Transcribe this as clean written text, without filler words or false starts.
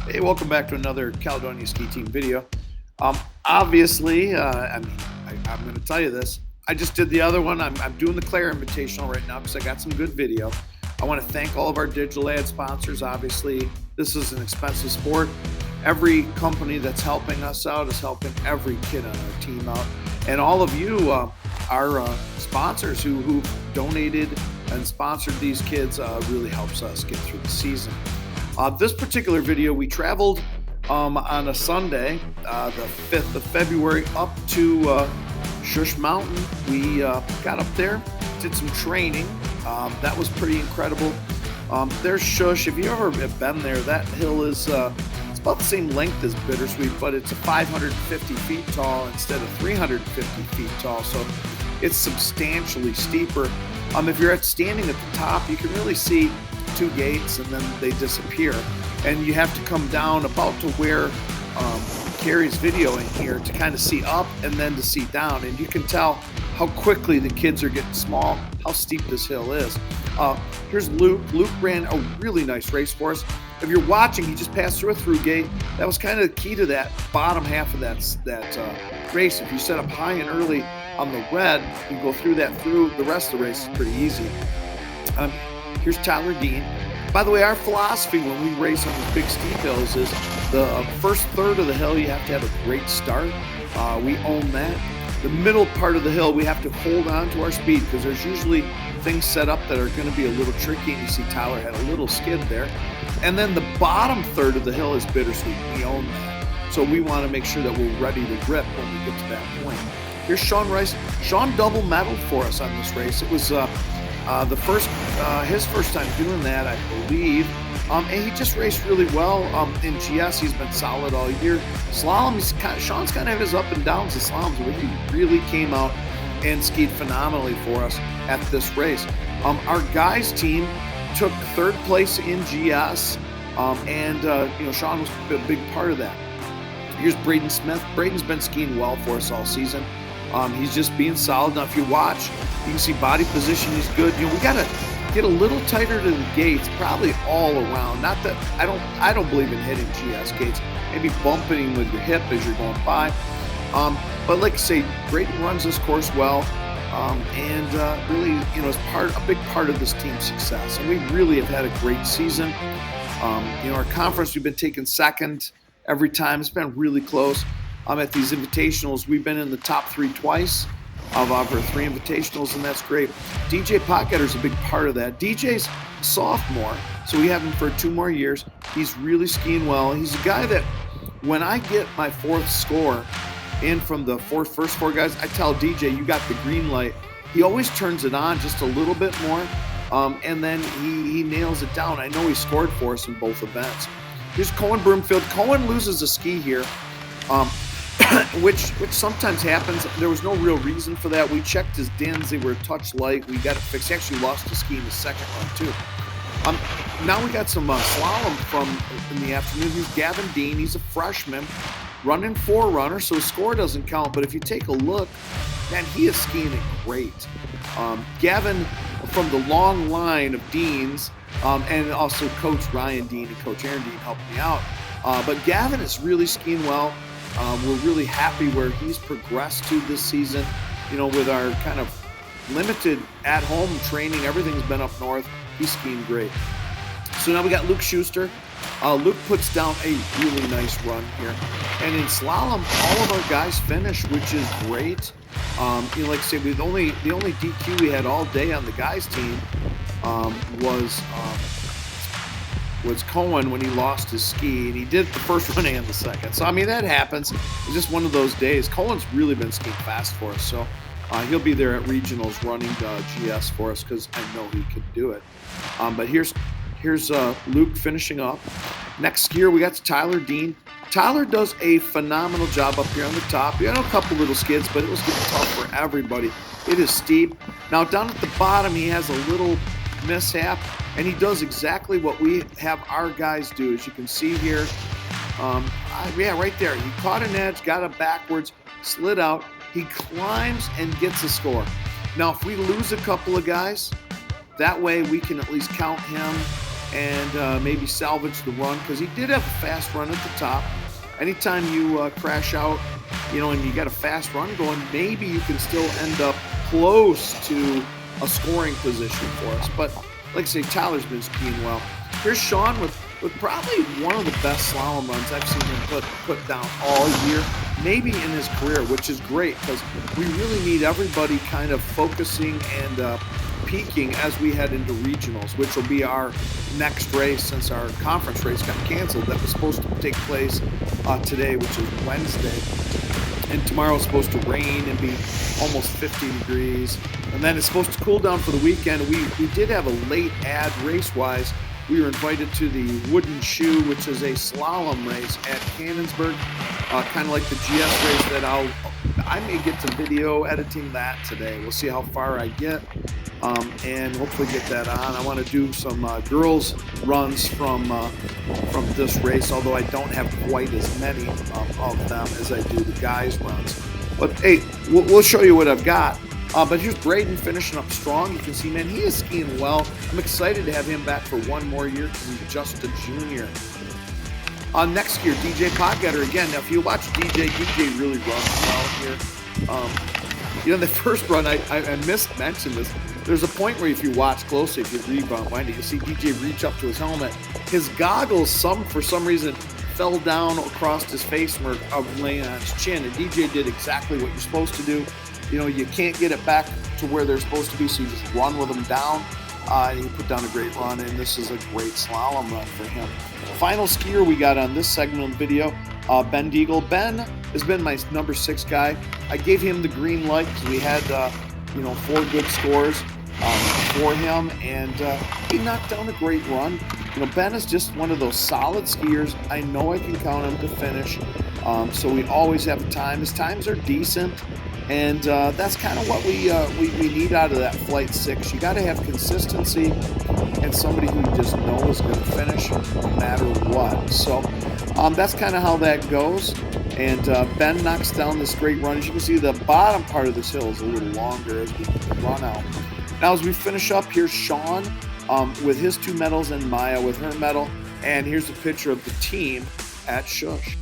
Hey, welcome back to another Caledonia ski team video. Obviously, I'm going to tell you this. I just did the other one. I'm doing the Clare Invitational right now because I got some good video. I want to thank all of our digital ad sponsors. Obviously, this is an expensive sport. Every company that's helping us out is helping every kid on our team out. And all of you, our sponsors who donated and sponsored these kids, really helps us get through the season. This particular video, we traveled on a Sunday, the 5th of February, up to Schuss Mountain. We got up there, did some training. That was pretty incredible. There's Schuss. If you've ever been there, that hill is it's about the same length as Bittersweet, but it's 550 feet tall instead of 350 feet tall, so it's substantially steeper. If you're standing at the top, you can really see two gates and then they disappear, and you have to come down about to where Carrie's videoing here to kind of see up and then to see down, and you can tell how quickly the kids are getting small, how steep this hill is. Here's Luke. Luke ran a really nice race for us. If you're watching, he just passed through a through gate. That was kind of the key to that bottom half of that race. If you set up high and early on the red, you go through that through. The rest of the race is pretty easy. Here's Tyler Dean. By the way, our philosophy when we race on these big steep hills is the first third of the hill, you have to have a great start. We own that. The middle part of the hill, we have to hold on to our speed because there's usually things set up that are going to be a little tricky, and you see Tyler had a little skid there. And then the bottom third of the hill is Bittersweet. We own that. So we want to make sure that we're ready to rip when we get to that point. Here's Sean Rice. Sean double medaled for us on this race. It was his first time doing that, I believe. And he just raced really well. In GS, he's been solid all year. Slalom, Sean's kind of his up and downs in slaloms, but he really came out and skied phenomenally for us at this race. Our guys team took third place in GS, and Sean was a big part of that. Here's Braden Smith. Braden's been skiing well for us all season. He's just being solid. Now, if you watch, you can see body position is good. We got to get a little tighter to the gates, probably all around. Not that I don't believe in hitting GS gates. Maybe bumping with your hip as you're going by. But like I say, Braden runs this course well, and really, is a big part of this team's success. And we really have had a great season. Our conference, we've been taking second every time. It's been really close. At these invitationals, we've been in the top three twice of our three invitationals, and that's great. DJ Potgetter's a big part of that. DJ's a sophomore, so we have him for 2 more years. He's really skiing well. He's a guy that when I get my fourth score in from the first 4 guys, I tell DJ, you got the green light. He always turns it on just a little bit more, and then he nails it down. I know he scored for us in both events. Here's Cohen Broomfield. Cohen loses a ski here. Which sometimes happens. There was no real reason for that. We checked his DINs. They were a touch light. We got it fixed. He actually lost his ski in the second run, too. Now we got some slalom in the afternoon. Here's Gavin Dean. He's a freshman running 4-runner, so his score doesn't count. But if you take a look, man, he is skiing it great. Gavin, from the long line of Deans, and also Coach Ryan Dean and Coach Aaron Dean helped me out. But Gavin is really skiing well. We're really happy where he's progressed to this season. With our kind of limited at-home training, everything's been up north. He's skiing great. So now we got Luke Schuster. Luke puts down a really nice run here. And in slalom, all of our guys finished, which is great. Like I say, the only DQ we had all day on the guys team was Cohen when he lost his ski, and he did the first run and the second. So, that happens. It's just one of those days. Cohen's really been skiing fast for us, so he'll be there at regionals running GS for us because I know he could do it. But here's Luke finishing up. Next skier, we got Tyler Dean. Tyler does a phenomenal job up here on the top. He had a couple little skids, but it was getting tough for everybody. It is steep. Now, down at the bottom, he has a little mishap, and he does exactly what we have our guys do, as you can see here. Right there. He caught an edge, got it backwards, slid out. He climbs and gets a score. Now, if we lose a couple of guys, that way we can at least count him and maybe salvage the run, because he did have a fast run at the top. Anytime you crash out, and you got a fast run going, maybe you can still end up close to a scoring position for us. But like I say, Tyler's been skiing well. Here's Sean with probably one of the best slalom runs I've seen him put down all year, maybe in his career, which is great, because we really need everybody kind of focusing and peaking as we head into regionals, which will be our next race, since our conference race got canceled. That was supposed to take place today, which is Wednesday. And tomorrow is supposed to rain and be almost 50 degrees. And then it's supposed to cool down for the weekend. We did have a late ad race-wise. We were invited to the Wooden Shoe, which is a slalom race at Cannonsburg, kind of like the GS race that I may get to video editing that today. We'll see how far I get, and hopefully get that on. I want to do some girls runs from this race, although I don't have quite as many of them as I do the guys runs. But hey, we'll show you what I've got. But here's Braden finishing up strong. You can see, man, he is skiing well. I'm excited to have him back for one more year, because he's just a junior. Next year, DJ Potgetter again. Now, if you watch DJ really runs well here. The first run, I missed mention this. There's a point where if you watch closely, if you rewind it, you see DJ reach up to his helmet. His goggles, for some reason, fell down across his face from laying on his chin. And DJ did exactly what you're supposed to do. You can't get it back to where they're supposed to be, so you just run with them down. And he put down a great run, and this is a great slalom run for him. The final skier we got on this segment of the video, Ben Deagle. Ben has been my number 6 guy. I gave him the green light because we had 4 good scores for him, and he knocked down a great run. Ben is just one of those solid skiers. I know I can count him to finish, so we always have time. His times are decent. And that's kind of what we need out of that Flight 6. You got to have consistency and somebody who you just know is going to finish no matter what. So that's kind of how that goes. And Ben knocks down this great run. As you can see, the bottom part of this hill is a little longer as we run out. Now, as we finish up, here's Sean with his 2 medals and Maya with her medal. And here's a picture of the team at Schuss.